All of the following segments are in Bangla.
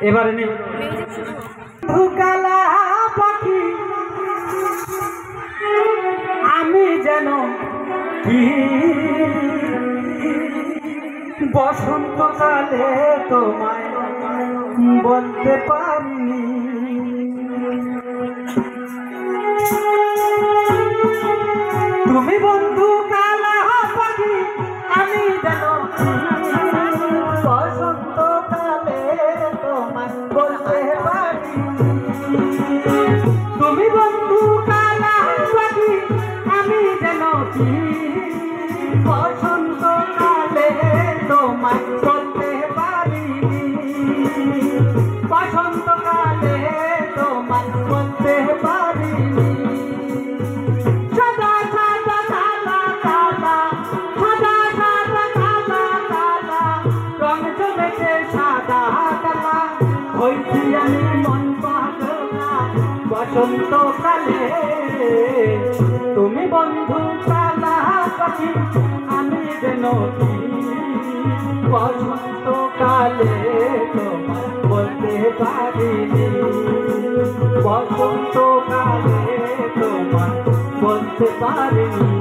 এবারে নেই ধুকালা পাখি আমি যেন কি বসন্তকালে তোমায় বলতে পারিনি। তুমি বন্ধু কালা পাখি আমি যেন বসন্তকালে তোমায় বলতে পারিনি। তুমি বন্ধু কালা পাখি আমি যেন কি বসন্তকালে তোমায় বলতে পারিনি। বসন্তকালে তোমায় বলতে পারিনি। সাদা সাদা কালা কালা সাদা সাদা কালা কালা রং জমেছে সাদা কালা হইছি আমি মন পাগলা বসন্তকালে। তুমি বন্ধু কালা পাখি আমি যেন কি বসন্তকালে তোমায় বলতে পারিনি। বসন্তকালে তোমায় বলতে পারিনি।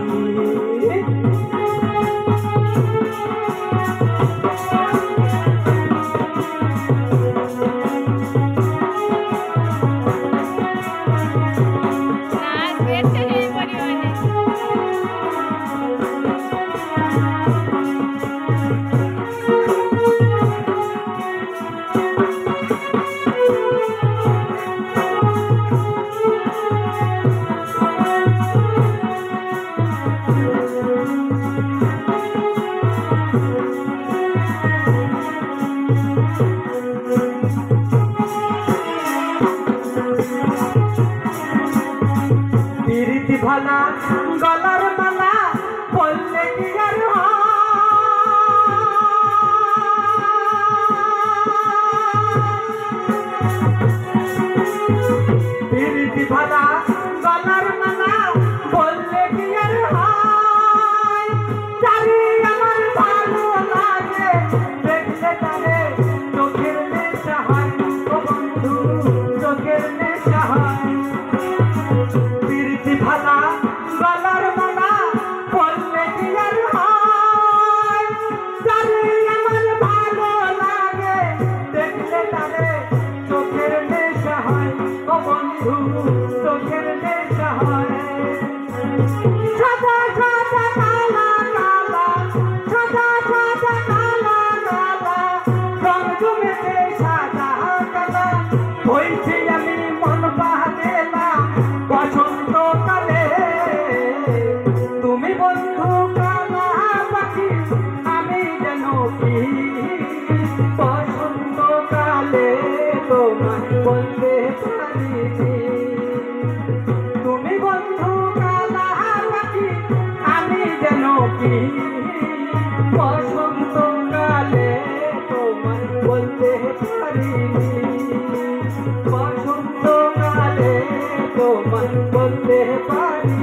প্রীতি ভালা গলার মালা বললে কি আর প্রীতি ভালা গলার মালা বললে কি আর হয়। জানি আমার ভালো লাগে দেখলে তারে চোখের নেশা হয়। ও বন্ধু চোখের নেশা হয়। প্রীতি ভালা গলার মালা বললে কি আর হয়। জানি আমার ভালো লাগে দেখলে তারে চোখের নেশা হয়। ও বন্ধু চোখের নেশা হয়। সাদা সাদা কালা কালা সাদা সাদা কালা কালা রং জমেছে সাদা কালা হইছি আমি মন বাঁধেলা বসন্তকালে। তুমি বন্ধু কালা পাখি আমি যেন কি বসন্তকালে তোমায় বলতে পারিনি। তুমি বন্ধু কালা পাখি আমি যেন কি বসন্তকালে তোমায় বলতে পারিনি। বসন্তকালে তোমায় বলতে পারি।